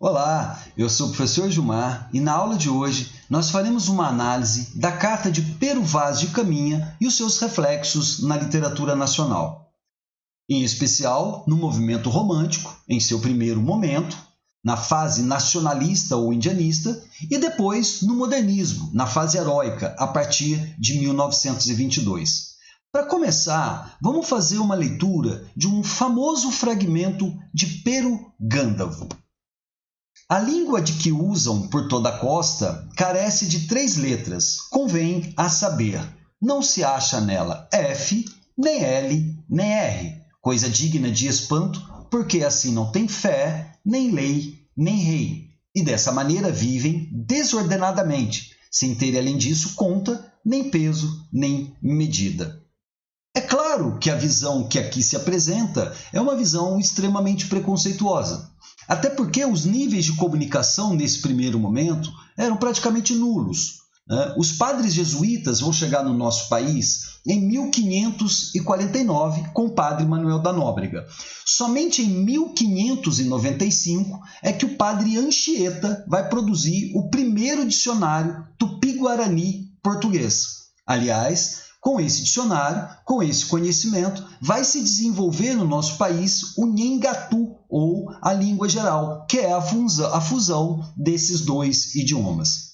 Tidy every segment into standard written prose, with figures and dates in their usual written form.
Olá, eu sou o professor Gilmar e na aula de hoje nós faremos uma análise da carta de Pero Vaz de Caminha e os seus reflexos na literatura nacional. Em especial, no movimento romântico, em seu primeiro momento, na fase nacionalista ou indianista, e depois no modernismo, na fase heróica, a partir de 1922. Para começar, vamos fazer uma leitura de um famoso fragmento de Pero Gândavo. A língua de que usam por toda a costa carece de 3 letras, convém a saber. Não se acha nela F, nem L, nem R, coisa digna de espanto, porque assim não tem fé, nem lei, nem rei, e dessa maneira vivem desordenadamente, sem ter além disso conta, nem peso, nem medida. É claro que a visão que aqui se apresenta é uma visão extremamente preconceituosa. Até porque os níveis de comunicação nesse primeiro momento eram praticamente nulos. Os padres jesuítas vão chegar no nosso país em 1549 com o padre Manuel da Nóbrega. Somente em 1595 é que o padre Anchieta vai produzir o primeiro dicionário tupi-guarani português. Aliás, com esse dicionário, com esse conhecimento, vai se desenvolver no nosso país o Nhengatu, ou a língua geral, que é a fusão desses dois idiomas.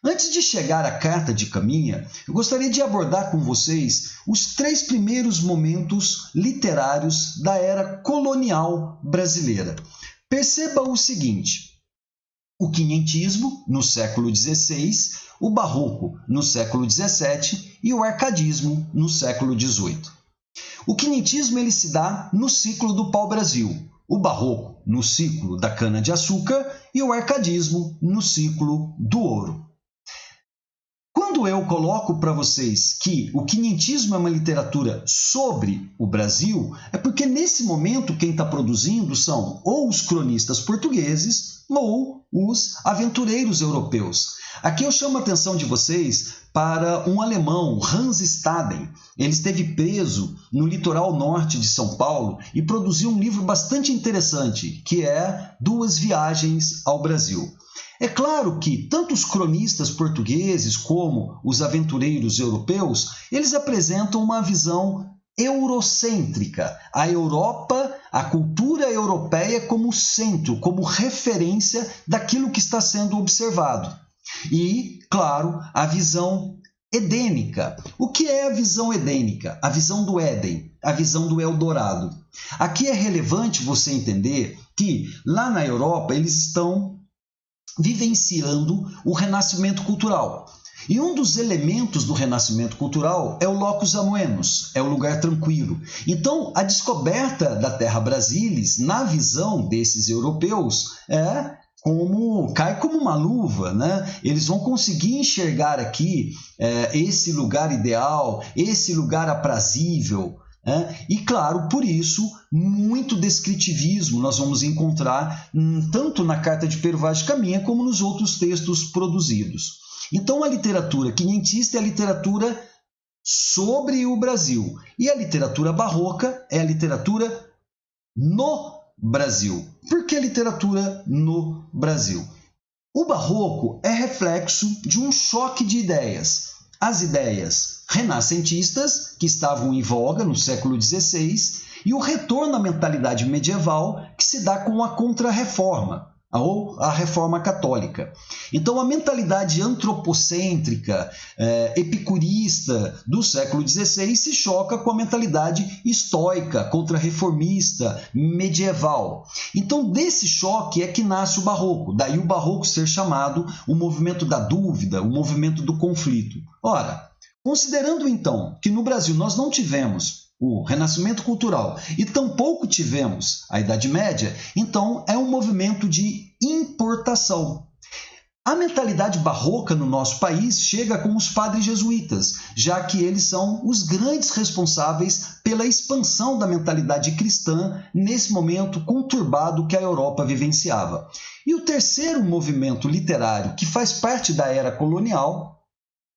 Antes de chegar à carta de Caminha, eu gostaria de abordar com vocês os 3 primeiros momentos literários da era colonial brasileira. Perceba o seguinte: o quinhentismo, no século XVI, o barroco, no século XVII, e o arcadismo, no século XVIII. O quinhentismo ele se dá no ciclo do pau-brasil, o barroco no ciclo da cana-de-açúcar e o arcadismo no ciclo do ouro. Quando eu coloco para vocês que o quinhentismo é uma literatura sobre o Brasil, é porque nesse momento quem está produzindo são ou os cronistas portugueses ou os aventureiros europeus. Aqui eu chamo a atenção de vocês para um alemão, Hans Staden. Ele esteve preso no litoral norte de São Paulo e produziu um livro bastante interessante, que é 2 Viagens ao Brasil. É claro que tanto os cronistas portugueses como os aventureiros europeus, eles apresentam uma visão eurocêntrica. A Europa, a cultura europeia como centro, como referência daquilo que está sendo observado. E, claro, a visão edênica. O que é a visão edênica? A visão do Éden, a visão do Eldorado. Aqui é relevante você entender que lá na Europa eles estão vivenciando o renascimento cultural. E um dos elementos do renascimento cultural é o locus amoenos, é o lugar tranquilo. Então, a descoberta da Terra Brasilis, na visão desses europeus, cai como uma luva, né? Eles vão conseguir enxergar aqui esse lugar ideal, esse lugar aprazível. E, claro, por isso, muito descritivismo nós vamos encontrar tanto na carta de Pero Vaz de Caminha como nos outros textos produzidos. Então, a literatura quinhentista é a literatura sobre o Brasil. E a literatura barroca é a literatura no Brasil. Por que literatura no Brasil? O barroco é reflexo de um choque de ideias. As ideias renascentistas, que estavam em voga no século XVI, e o retorno à mentalidade medieval, que se dá com a Contra-Reforma, ou a Reforma Católica. Então, a mentalidade antropocêntrica, epicurista do século XVI se choca com a mentalidade estoica, contra-reformista, medieval. Então, desse choque é que nasce o barroco. Daí o barroco ser chamado o movimento da dúvida, o movimento do conflito. Ora, considerando então que no Brasil nós não tivemos o renascimento cultural e tampouco tivemos a Idade Média, então é um movimento de importação. A mentalidade barroca no nosso país chega com os padres jesuítas, já que eles são os grandes responsáveis pela expansão da mentalidade cristã nesse momento conturbado que a Europa vivenciava. E o terceiro movimento literário que faz parte da era colonial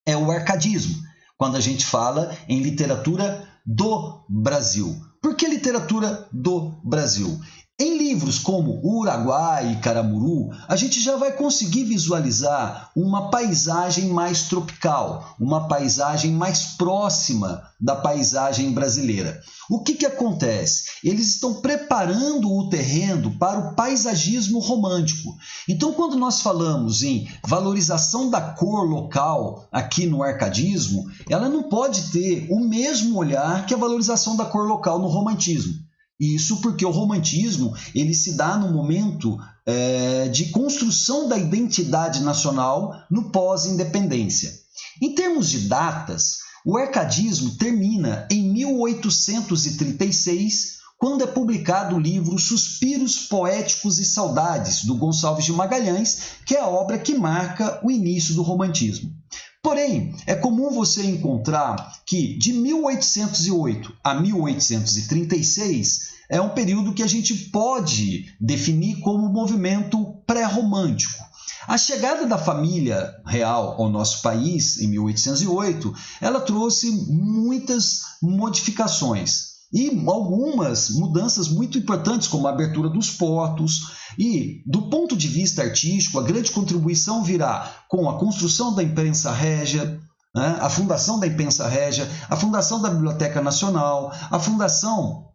é o arcadismo, quando a gente fala em literatura do Brasil. Por que literatura do Brasil? Em livros como Uruguai e Caramuru, a gente já vai conseguir visualizar uma paisagem mais tropical, uma paisagem mais próxima da paisagem brasileira. O que acontece? Eles estão preparando o terreno para o paisagismo romântico. Então, quando nós falamos em valorização da cor local aqui no arcadismo, ela não pode ter o mesmo olhar que a valorização da cor local no romantismo. Isso porque o romantismo ele se dá no momento de construção da identidade nacional no pós-independência. Em termos de datas, o arcadismo termina em 1836, quando é publicado o livro Suspiros Poéticos e Saudades, do Gonçalves de Magalhães, que é a obra que marca o início do romantismo. Porém, é comum você encontrar que de 1808 a 1836 é um período que a gente pode definir como movimento pré-romântico. A chegada da família real ao nosso país, em 1808, ela trouxe muitas modificações e algumas mudanças muito importantes, como a abertura dos portos. E, do ponto de vista artístico, a grande contribuição virá com a construção da imprensa régia, a fundação da imprensa régia, a fundação da Biblioteca Nacional, a fundação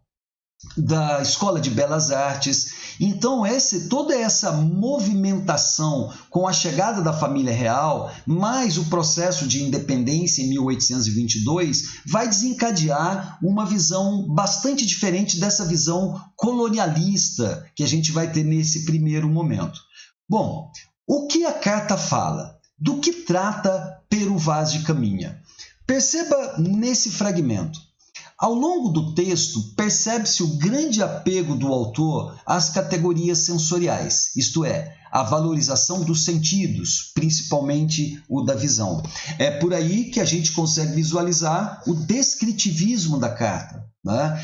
da Escola de Belas Artes. Então, toda essa movimentação com a chegada da família real, mais o processo de independência em 1822, vai desencadear uma visão bastante diferente dessa visão colonialista que a gente vai ter nesse primeiro momento. Bom, o que a carta fala? Do que trata Pero Vaz de Caminha? Perceba nesse fragmento. Ao longo do texto, percebe-se o grande apego do autor às categorias sensoriais, isto é, a valorização dos sentidos, principalmente o da visão. É por aí que a gente consegue visualizar o descritivismo da carta. Né?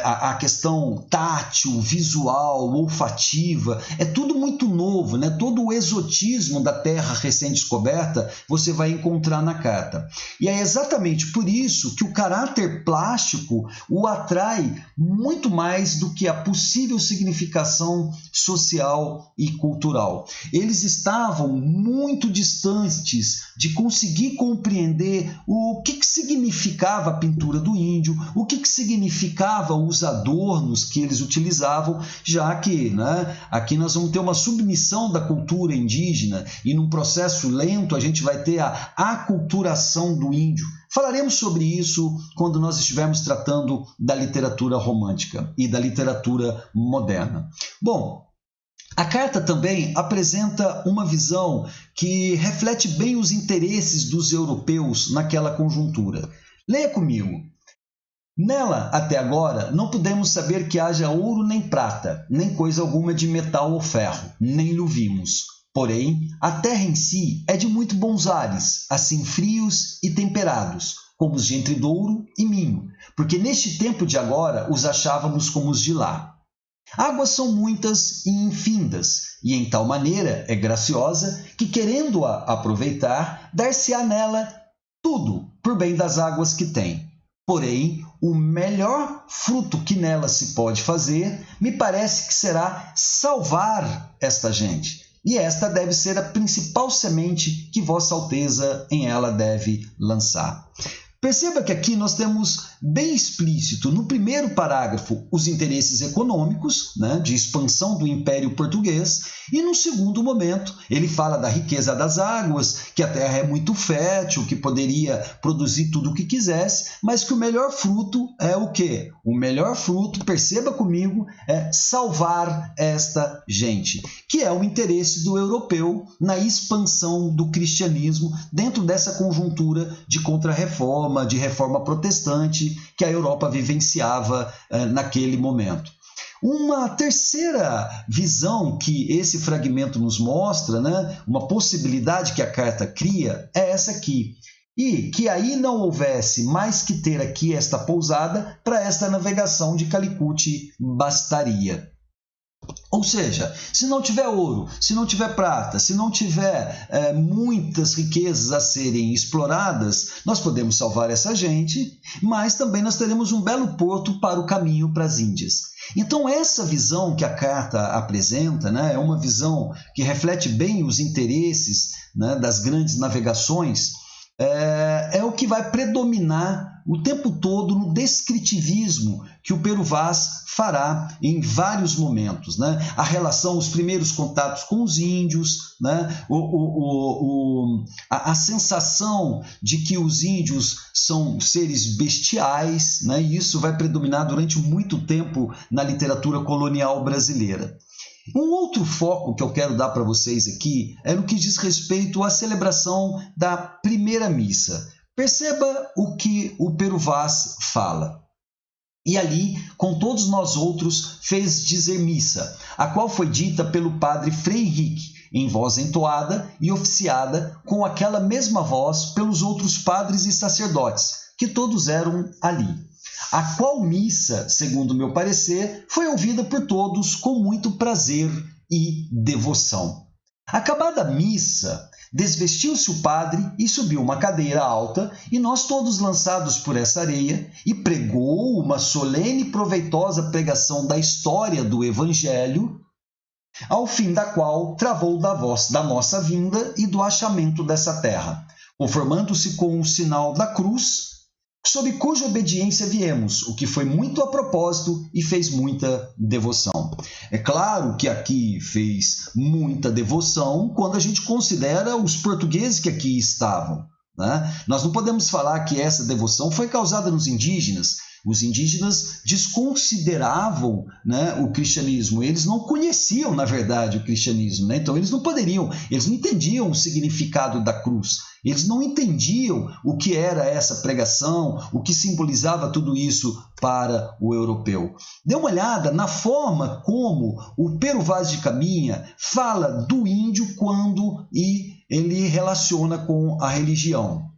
A questão tátil, visual, olfativa, é tudo muito novo, né? Todo o exotismo da terra recém-descoberta você vai encontrar na carta. E é exatamente por isso que o caráter plástico o atrai muito mais do que a possível significação social e cultural. Eles estavam muito distantes de conseguir compreender o que significava a pintura do índio, o que significava os adornos que eles utilizavam, já que aqui nós vamos ter uma submissão da cultura indígena e num processo lento a gente vai ter a aculturação do índio. Falaremos sobre isso quando nós estivermos tratando da literatura romântica e da literatura moderna. Bom, a carta também apresenta uma visão que reflete bem os interesses dos europeus naquela conjuntura. Leia comigo. Nela, até agora, não podemos saber que haja ouro nem prata, nem coisa alguma de metal ou ferro, nem lhe vimos. Porém, a terra em si é de muito bons ares, assim frios e temperados, como os de Entre Douro e Minho, porque neste tempo de agora os achávamos como os de lá. Águas são muitas e infindas, e em tal maneira é graciosa que, querendo-a aproveitar, dar-se-á nela tudo por bem das águas que tem. Porém, o melhor fruto que nela se pode fazer, me parece que será salvar esta gente. E esta deve ser a principal semente que Vossa Alteza em ela deve lançar. Perceba que aqui nós temos bem explícito, no primeiro parágrafo, os interesses econômicos, de expansão do Império Português, e no segundo momento ele fala da riqueza das águas, que a terra é muito fértil, que poderia produzir tudo o que quisesse, mas que o melhor fruto é o quê? O melhor fruto, perceba comigo, é salvar esta gente, que é o interesse do europeu na expansão do cristianismo dentro dessa conjuntura de contra-reforma, de reforma protestante que a Europa vivenciava naquele momento. Uma terceira visão que esse fragmento nos mostra, uma possibilidade que a carta cria, é essa aqui. E que aí não houvesse mais que ter aqui esta pousada, para esta navegação de Calicut bastaria. Ou seja, se não tiver ouro, se não tiver prata, se não tiver muitas riquezas a serem exploradas, nós podemos salvar essa gente, mas também nós teremos um belo porto para o caminho para as Índias. Então essa visão que a carta apresenta, né, é uma visão que reflete bem os interesses, né, das grandes navegações, é o que vai predominar o tempo todo no descritivismo que o Pero Vaz fará em vários momentos, né? A relação, os primeiros contatos com os índios, né? A sensação de que os índios são seres bestiais, né? E isso vai predominar durante muito tempo na literatura colonial brasileira. Um outro foco que eu quero dar para vocês aqui é no que diz respeito à celebração da primeira missa. Perceba o que o Pero Vaz fala. E ali, com todos nós outros, fez dizer missa, a qual foi dita pelo padre Frei Henrique, em voz entoada e oficiada com aquela mesma voz pelos outros padres e sacerdotes, que todos eram ali. A qual missa, segundo meu parecer, foi ouvida por todos com muito prazer e devoção. Acabada a missa, desvestiu-se o padre e subiu uma cadeira alta, e nós todos lançados por essa areia, e pregou uma solene e proveitosa pregação da história do Evangelho, ao fim da qual travou da voz da nossa vinda e do achamento dessa terra, conformando-se com o sinal da cruz, sob cuja obediência viemos, o que foi muito a propósito e fez muita devoção. É claro que aqui fez muita devoção quando a gente considera os portugueses que aqui estavam, né? Nós não podemos falar que essa devoção foi causada nos indígenas. Os indígenas desconsideravam, né, o cristianismo, eles não conheciam, na verdade, o cristianismo, né? Então eles não entendiam o significado da cruz, eles não entendiam o que era essa pregação, o que simbolizava tudo isso para o europeu. Dê uma olhada na forma como o Pero Vaz de Caminha fala do índio quando ele relaciona com a religião.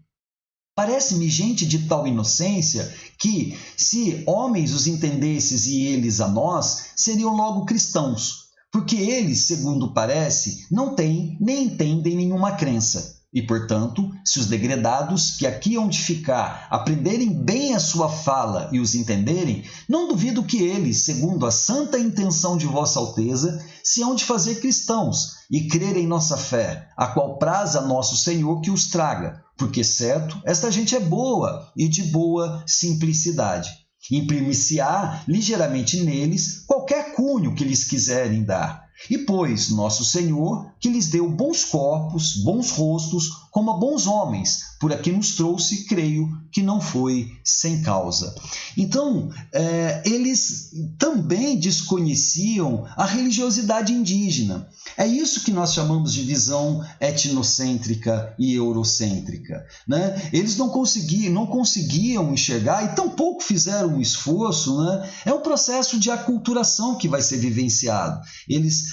Parece-me gente de tal inocência que, se homens os entendesses e eles a nós, seriam logo cristãos, porque eles, segundo parece, não têm nem entendem nenhuma crença. E, portanto, se os degredados que aqui hão de ficar aprenderem bem a sua fala e os entenderem, não duvido que eles, segundo a santa intenção de Vossa Alteza, se hão de fazer cristãos e crer em nossa fé, a qual praza a nosso Senhor que os traga, porque, certo, esta gente é boa e de boa simplicidade. Imprimir-se-á ligeiramente neles qualquer cunho que lhes quiserem dar. E pois nosso Senhor, que lhes deu bons corpos, bons rostos, como a bons homens, por aqui nos trouxe, creio que não foi sem causa. Então, eles também desconheciam a religiosidade indígena. É isso que nós chamamos de visão etnocêntrica e eurocêntrica, né? Eles não conseguiam enxergar e tampouco fizeram um esforço, né? É um processo de aculturação que vai ser vivenciado. Eles,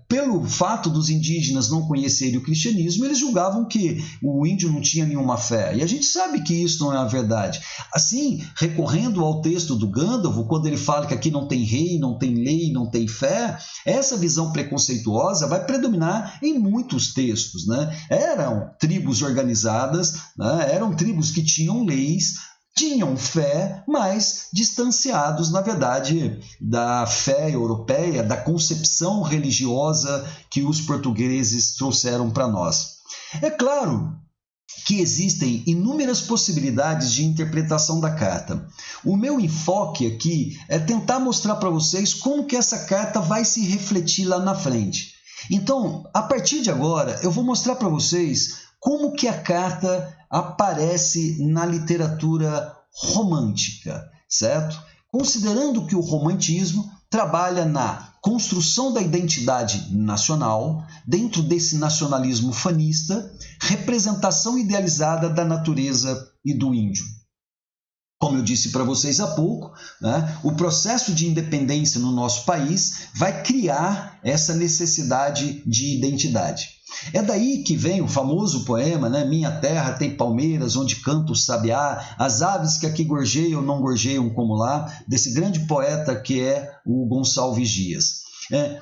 pelo fato dos indígenas não conhecerem o cristianismo, eles julgavam que o índio não tinha nenhuma fé. E a gente sabe que isso não é a verdade. Assim, recorrendo ao texto do Gandalf, quando ele fala que aqui não tem rei, não tem lei, não tem fé, essa visão preconceituosa vai predominar em muitos textos, né? Eram tribos organizadas, né? Eram tribos que tinham leis, tinham fé, mas distanciados, na verdade, da fé europeia, da concepção religiosa que os portugueses trouxeram para nós. É claro que existem inúmeras possibilidades de interpretação da carta. O meu enfoque aqui é tentar mostrar para vocês como que essa carta vai se refletir lá na frente. Então, a partir de agora, eu vou mostrar para vocês como que a carta aparece na literatura romântica, certo? Considerando que o romantismo trabalha na construção da identidade nacional, dentro desse nacionalismo fanista, representação idealizada da natureza e do índio. Como eu disse para vocês há pouco, né, o processo de independência no nosso país vai criar essa necessidade de identidade. É daí que vem o famoso poema, né? Minha terra tem palmeiras onde canta o sabiá, as aves que aqui gorjeiam não gorjeiam como lá, desse grande poeta que é o Gonçalves Dias.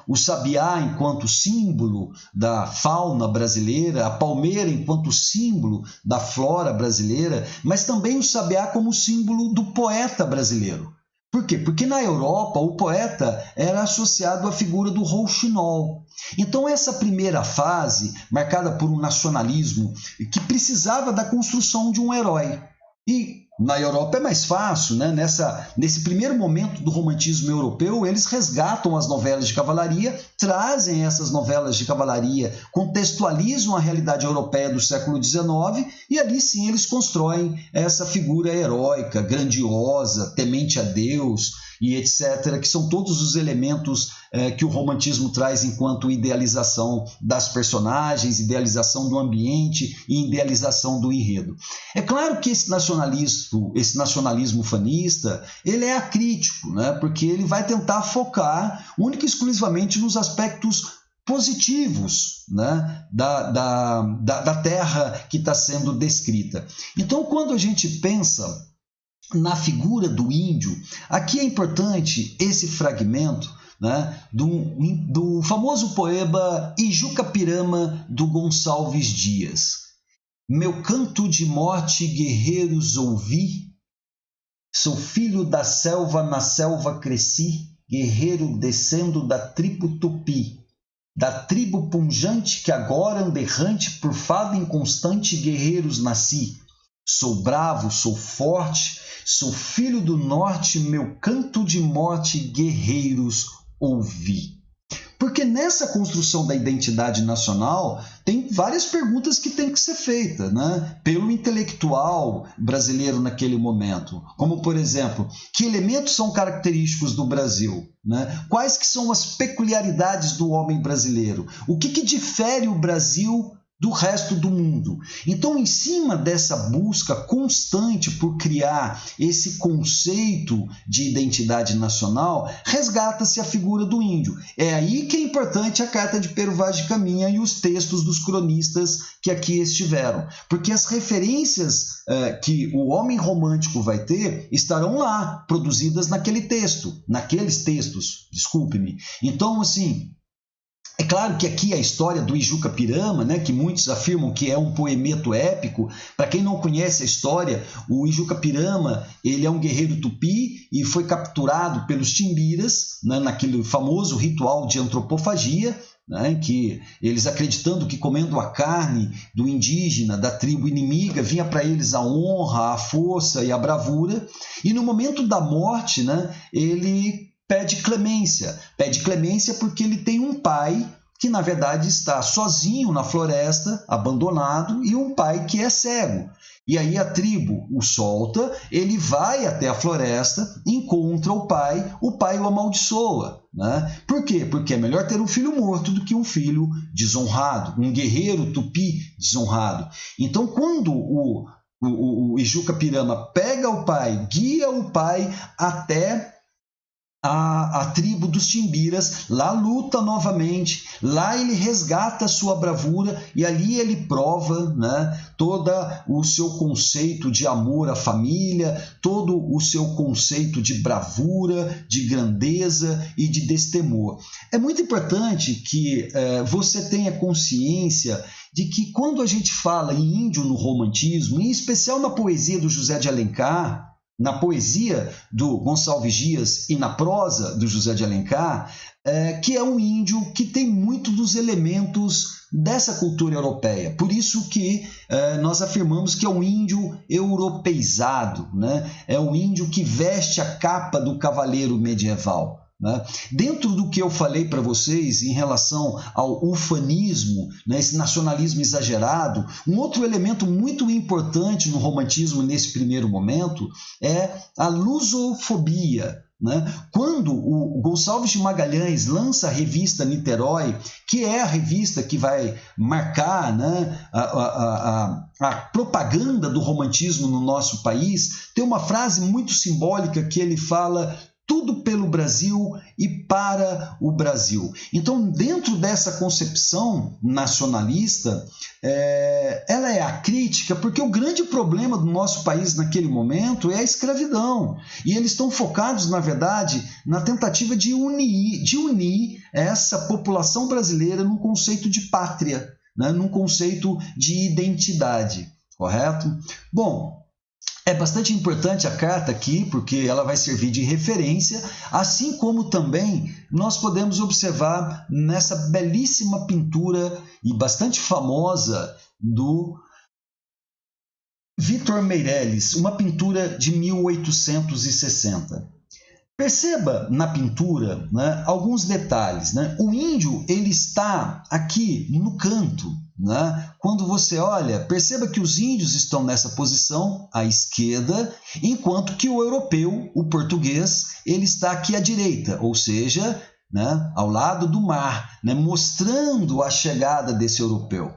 o sabiá enquanto símbolo da fauna brasileira, a palmeira enquanto símbolo da flora brasileira, mas também o sabiá como símbolo do poeta brasileiro. Por quê? Porque na Europa o poeta era associado à figura do rouxinol. Então essa primeira fase, marcada por um nacionalismo que precisava da construção de um herói. E na Europa é mais fácil, né? Nesse primeiro momento do romantismo europeu, eles resgatam as novelas de cavalaria, trazem essas novelas de cavalaria, contextualizam a realidade europeia do século XIX e ali sim eles constroem essa figura heróica, grandiosa, temente a Deus e etc., que são todos os elementos que o romantismo traz enquanto idealização das personagens, idealização do ambiente e idealização do enredo. É claro que esse nacionalismo fanista, ele é acrítico, né? Porque ele vai tentar focar única e exclusivamente nos aspectos positivos, né, da terra que está sendo descrita. Então, quando a gente pensa na figura do índio, aqui é importante esse fragmento, né, do famoso poema Ijucapirama, do Gonçalves Dias. Meu canto de morte, guerreiros, ouvi, sou filho da selva, na selva cresci, guerreiro descendo da tribo Tupi, da tribo punjante que agora anderrante por fado inconstante, guerreiros nasci. Sou bravo, sou forte, sou filho do norte, meu canto de morte, guerreiros, ouvi. Porque nessa construção da identidade nacional tem várias perguntas que têm que ser feitas, né, pelo intelectual brasileiro naquele momento. Como, por exemplo, que elementos são característicos do Brasil? Né? Quais que são as peculiaridades do homem brasileiro? O que difere o Brasil do resto do mundo? Então, em cima dessa busca constante por criar esse conceito de identidade nacional, resgata-se a figura do índio. É aí que é importante a Carta de Pero Vaz de Caminha e os textos dos cronistas que aqui estiveram, porque as referências que o homem romântico vai ter estarão lá, produzidas naqueles textos, desculpe-me. Então, assim, é claro que aqui a história do Ijucapirama, né, que muitos afirmam que é um poemeto épico. Para quem não conhece a história, o Ijucapirama, ele é um guerreiro tupi e foi capturado pelos timbiras, né, naquele famoso ritual de antropofagia, né, que eles acreditando que comendo a carne do indígena, da tribo inimiga, vinha para eles a honra, a força e a bravura. E no momento da morte, né, ele pede clemência porque ele tem um pai que na verdade está sozinho na floresta, abandonado, e um pai que é cego. E aí a tribo o solta, ele vai até a floresta, encontra o pai o amaldiçoa. Né? Por quê? Porque é melhor ter um filho morto do que um filho desonrado, um guerreiro tupi desonrado. Então, quando o Ijucapirama pega o pai, guia o pai até a tribo dos timbiras, lá luta novamente, lá ele resgata a sua bravura e ali ele prova, né, todo o seu conceito de amor à família, todo o seu conceito de bravura, de grandeza e de destemor. É muito importante que você tenha consciência de que quando a gente fala em índio no romantismo, em especial na poesia do José de Alencar, na poesia do Gonçalves Dias e na prosa do José de Alencar, que é um índio que tem muito dos elementos dessa cultura europeia. Por isso que nós afirmamos que é um índio europeizado, né? É um índio que veste a capa do cavaleiro medieval. Né? Dentro do que eu falei para vocês em relação ao ufanismo, né, esse nacionalismo exagerado, um outro elemento muito importante no romantismo nesse primeiro momento é a lusofobia. Né? Quando o Gonçalves de Magalhães lança a revista Niterói, que é a revista que vai marcar, né, a propaganda do romantismo no nosso país, tem uma frase muito simbólica que ele fala: tudo pelo Brasil e para o Brasil. Então, dentro dessa concepção nacionalista, ela é acrítica, porque o grande problema do nosso país naquele momento é a escravidão. E eles estão focados, na verdade, na tentativa de unir essa população brasileira num conceito de pátria, né? Num conceito de identidade, correto? Bom, é bastante importante a carta aqui, porque ela vai servir de referência, assim como também nós podemos observar nessa belíssima pintura e bastante famosa do Victor Meirelles, uma pintura de 1860. Perceba na pintura, né, alguns detalhes, né? O índio ele está aqui no canto, né? Quando você olha, perceba que os índios estão nessa posição à esquerda, enquanto que o europeu, o português, ele está aqui à direita, ou seja, né, ao lado do mar, né, mostrando a chegada desse europeu.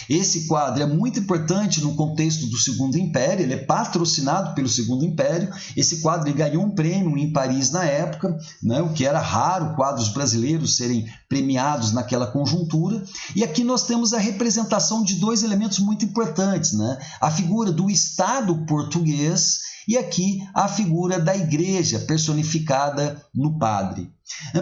Esse quadro é muito importante no contexto do Segundo Império, ele é patrocinado pelo Segundo Império. Esse quadro ele ganhou um prêmio em Paris na época, né, o que era raro quadros brasileiros serem premiados naquela conjuntura. E aqui nós temos a representação de dois elementos muito importantes, né? A figura do Estado português e aqui a figura da igreja personificada no padre.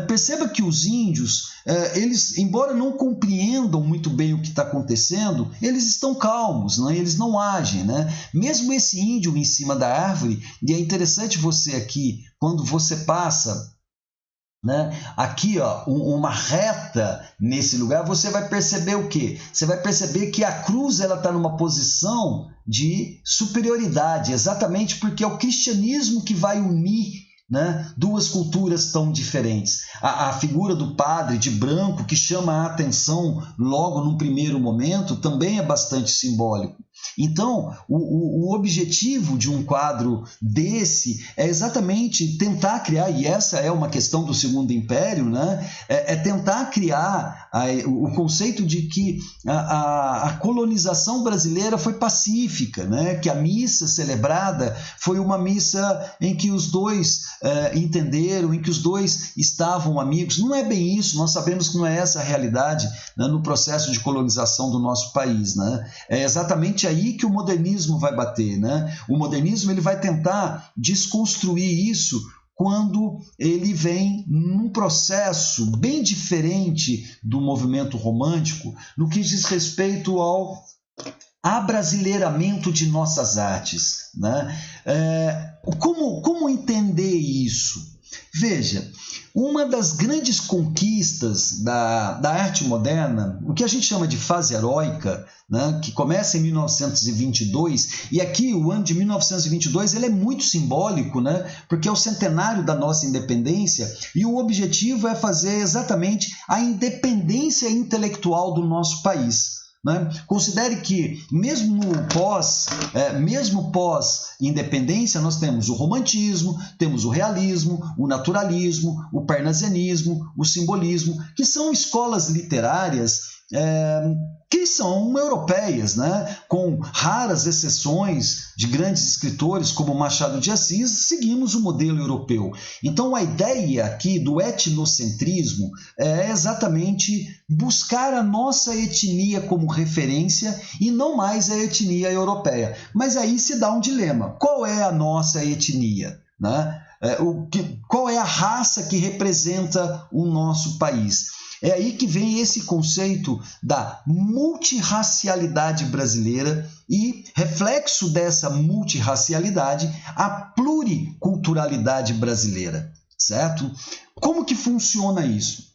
Perceba que os índios, eles, embora não compreendam muito bem o que está acontecendo, eles estão calmos, né? Eles não agem, né? Mesmo esse índio em cima da árvore, e é interessante você aqui, quando você passa, né, aqui ó, uma reta nesse lugar, você vai perceber o quê? Você vai perceber que a cruz está numa posição de superioridade, exatamente porque é o cristianismo que vai unir, né, duas culturas tão diferentes. A figura do padre de branco, que chama a atenção logo num primeiro momento, também é bastante simbólico. Então, o objetivo de um quadro desse é exatamente tentar criar, e essa é uma questão do Segundo Império, né? É tentar criar o conceito de que a colonização brasileira foi pacífica, né? Que a missa celebrada foi uma missa em que os dois entenderam, em que os dois estavam amigos. Não é bem isso, nós sabemos que não é essa a realidade, né, no processo de colonização do nosso país, né? É exatamente aí que o modernismo vai bater, né? O modernismo ele vai tentar desconstruir isso quando ele vem num processo bem diferente do movimento romântico no que diz respeito ao abrasileiramento de nossas artes, né? Como entender isso? Veja, uma das grandes conquistas da arte moderna, o que a gente chama de fase heróica, né, que começa em 1922, e aqui o ano de 1922 ele é muito simbólico, né, porque é o centenário da nossa independência, e o objetivo é fazer exatamente a independência intelectual do nosso país. Né? Considere que mesmo pós-independência nós temos o romantismo, temos o realismo, o naturalismo, o parnasianismo, o simbolismo, que são escolas literárias que são europeias, né? Com raras exceções de grandes escritores como Machado de Assis, seguimos o modelo europeu. Então a ideia aqui do etnocentrismo é exatamente buscar a nossa etnia como referência e não mais a etnia europeia. Mas aí se dá um dilema. Qual é a nossa etnia, né? Qual é a raça que representa o nosso país? É aí que vem esse conceito da multirracialidade brasileira e, reflexo dessa multirracialidade, a pluriculturalidade brasileira, certo? Como que funciona isso?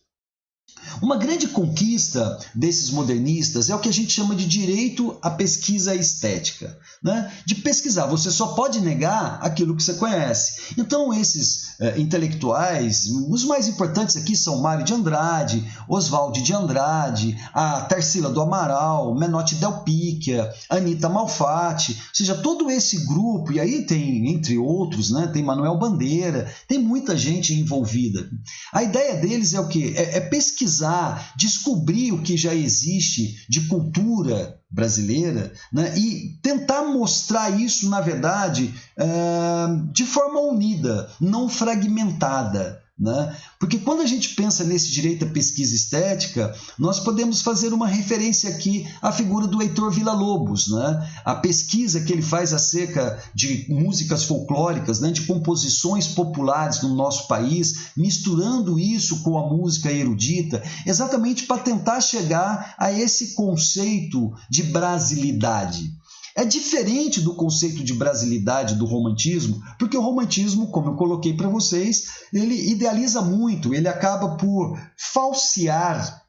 Uma grande conquista desses modernistas é o que a gente chama de direito à pesquisa estética, né? De pesquisar, você só pode negar aquilo que você conhece. Então esses intelectuais, os mais importantes aqui são Mário de Andrade, Oswald de Andrade, a Tarsila do Amaral, Menotti Del Picchia, Anita Malfatti, ou seja, todo esse grupo, e aí tem, entre outros, né, tem Manuel Bandeira, tem muita gente envolvida. A ideia deles é o quê? É pesquisar, descobrir o que já existe de cultura brasileira, né, e tentar mostrar isso, na verdade, de forma unida, não fragmentada, né? Porque quando a gente pensa nesse direito à pesquisa estética, nós podemos fazer uma referência aqui à figura do Heitor Villa-Lobos, né? A pesquisa que ele faz acerca de músicas folclóricas, né? De composições populares no nosso país, misturando isso com a música erudita, exatamente para tentar chegar a esse conceito de brasilidade. É diferente do conceito de brasilidade do romantismo, porque o romantismo, como eu coloquei para vocês, ele idealiza muito, ele acaba por falsear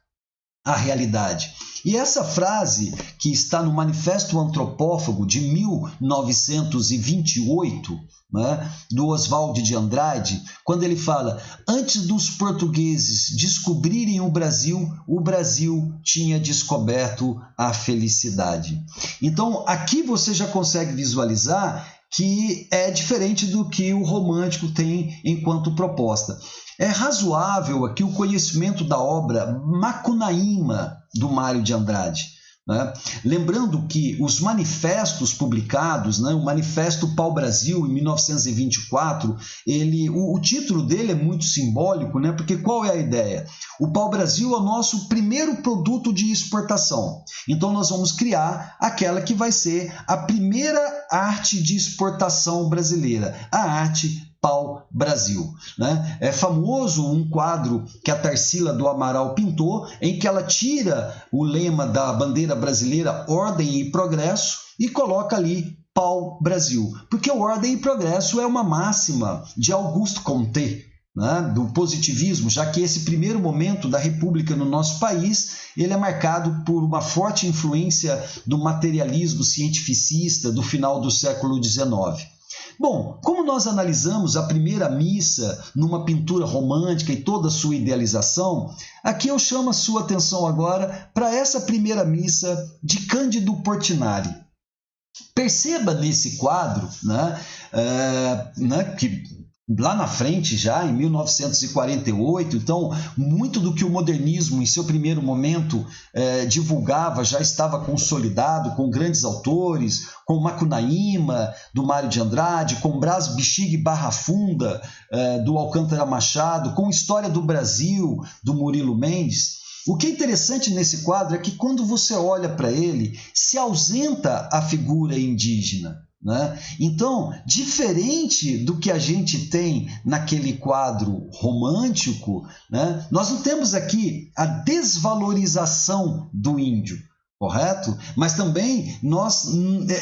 a realidade. E essa frase, que está no Manifesto Antropófago de 1928, né, do Oswald de Andrade, quando ele fala: antes dos portugueses descobrirem o Brasil tinha descoberto a felicidade. Então, aqui você já consegue visualizar que é diferente do que o romântico tem enquanto proposta. É razoável aqui o conhecimento da obra Macunaíma, do Mário de Andrade, né? Lembrando que os manifestos publicados, né, o Manifesto Pau-Brasil, em 1924, o título dele é muito simbólico, né, porque qual é a ideia? O Pau-Brasil é o nosso primeiro produto de exportação. Então nós vamos criar aquela que vai ser a primeira arte de exportação brasileira, a arte Pau-Brasil, né? É famoso um quadro que a Tarsila do Amaral pintou, em que ela tira o lema da bandeira brasileira, Ordem e Progresso, e coloca ali Pau-Brasil, porque o Ordem e Progresso é uma máxima de Auguste Comte, né, do positivismo, já que esse primeiro momento da República no nosso país, ele é marcado por uma forte influência do materialismo cientificista do final do século XIX. Bom, como nós analisamos a primeira missa numa pintura romântica e toda a sua idealização, aqui eu chamo a sua atenção agora para essa primeira missa de Cândido Portinari. Perceba nesse quadro, que lá na frente, já em 1948, então muito do que o modernismo em seu primeiro momento divulgava já estava consolidado com grandes autores, com Macunaíma, do Mário de Andrade, com Brás Bexiga e Barra Funda, do Alcântara Machado, com História do Brasil, do Murilo Mendes. O que é interessante nesse quadro é que quando você olha para ele, se ausenta a figura indígena, né? Então, diferente do que a gente tem naquele quadro romântico, né, nós não temos aqui a desvalorização do índio, correto? Mas também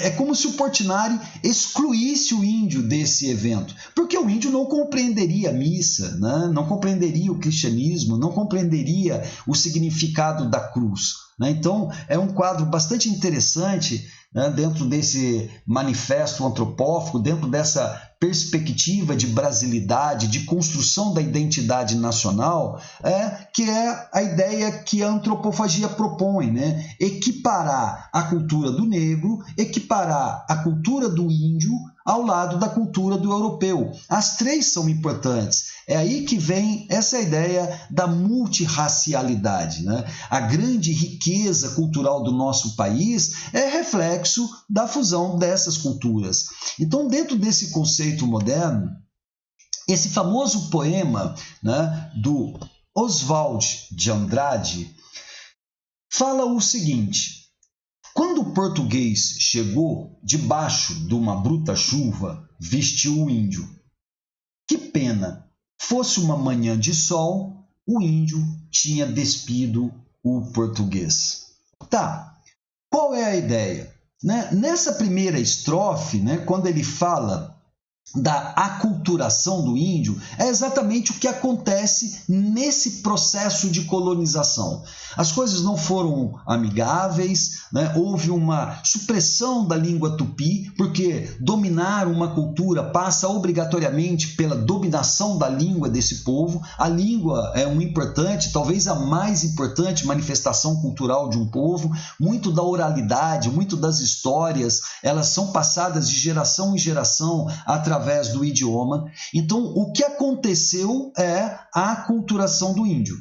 é como se o Portinari excluísse o índio desse evento, porque o índio não compreenderia a missa, né? Não compreenderia o cristianismo, não compreenderia o significado da cruz, né? Então, é um quadro bastante interessante, né, dentro desse manifesto antropófago, dentro dessa perspectiva de brasilidade, de construção da identidade nacional, que é a ideia que a antropofagia propõe, né? Equiparar a cultura do negro, equiparar a cultura do índio ao lado da cultura do europeu. As três são importantes. É aí que vem essa ideia da multirracialidade, né? A grande riqueza cultural do nosso país é reflexo da fusão dessas culturas. Então, dentro desse conceito moderno, esse famoso poema, né, do Oswald de Andrade fala o seguinte: quando o português chegou, debaixo de uma bruta chuva, vestiu o índio. Que pena, fosse uma manhã de sol, o índio tinha despido o português. Tá, qual é a ideia? Né? Nessa primeira estrofe, né, quando ele fala da aculturação do índio, é exatamente o que acontece nesse processo de colonização. As coisas não foram amigáveis, né? Houve uma supressão da língua tupi, porque dominar uma cultura passa obrigatoriamente pela dominação da língua desse povo. A língua é um importante, talvez a mais importante manifestação cultural de um povo. Muito da oralidade, muito das histórias, elas são passadas de geração em geração através do idioma. Então, o que aconteceu é a aculturação do índio.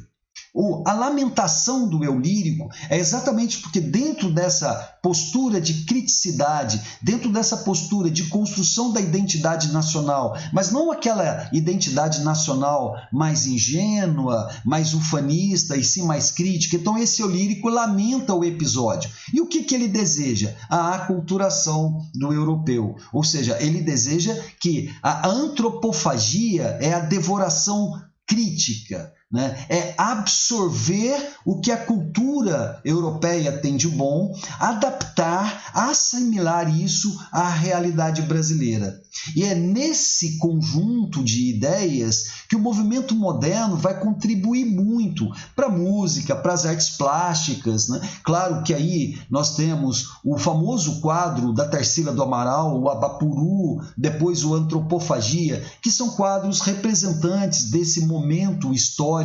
A lamentação do eu lírico é exatamente porque dentro dessa postura de criticidade, dentro dessa postura de construção da identidade nacional, mas não aquela identidade nacional mais ingênua, mais ufanista e sim mais crítica, então esse eu lírico lamenta o episódio. E o que ele deseja? A aculturação do europeu, ou seja, ele deseja que a antropofagia é a devoração crítica, né? É absorver o que a cultura europeia tem de bom, adaptar, assimilar isso à realidade brasileira. E é nesse conjunto de ideias que o movimento moderno vai contribuir muito para a música, para as artes plásticas, né? Claro que aí nós temos o famoso quadro da Tarsila do Amaral, o Abapuru, depois o Antropofagia, que são quadros representantes desse momento histórico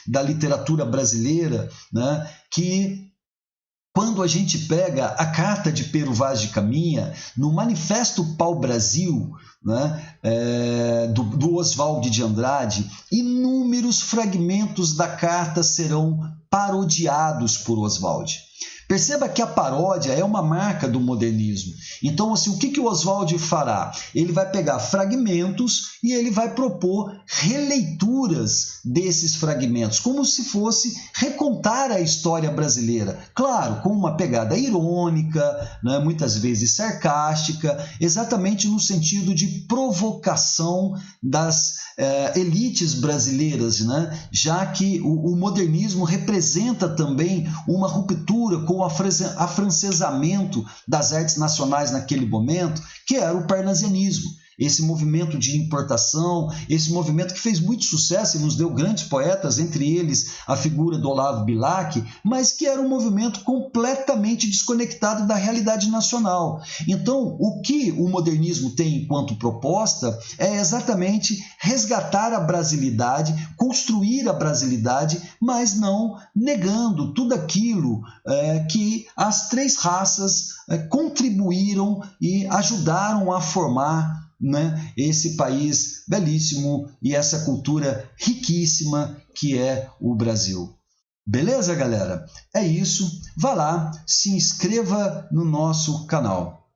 da literatura brasileira, né, que quando a gente pega a carta de Pero Vaz de Caminha, no Manifesto Pau-Brasil, né, do Oswald de Andrade, inúmeros fragmentos da carta serão parodiados por Oswald. Perceba que a paródia é uma marca do modernismo. Então, assim, o que o Oswald fará? Ele vai pegar fragmentos e ele vai propor releituras desses fragmentos, como se fosse recontar a história brasileira. Claro, com uma pegada irônica, né, muitas vezes sarcástica, exatamente no sentido de provocação das elites brasileiras, né? Já que o modernismo representa também uma ruptura com o afrancesamento das artes nacionais naquele momento, que era o parnasianismo. Esse movimento de importação, esse movimento que fez muito sucesso e nos deu grandes poetas, entre eles a figura do Olavo Bilac, mas que era um movimento completamente desconectado da realidade nacional. Então, o que o modernismo tem enquanto proposta é exatamente resgatar a brasilidade, construir a brasilidade, mas não negando tudo aquilo que as três raças contribuíram e ajudaram a formar, né, esse país belíssimo e essa cultura riquíssima que é o Brasil. Beleza, galera? É isso. Vá lá, se inscreva no nosso canal.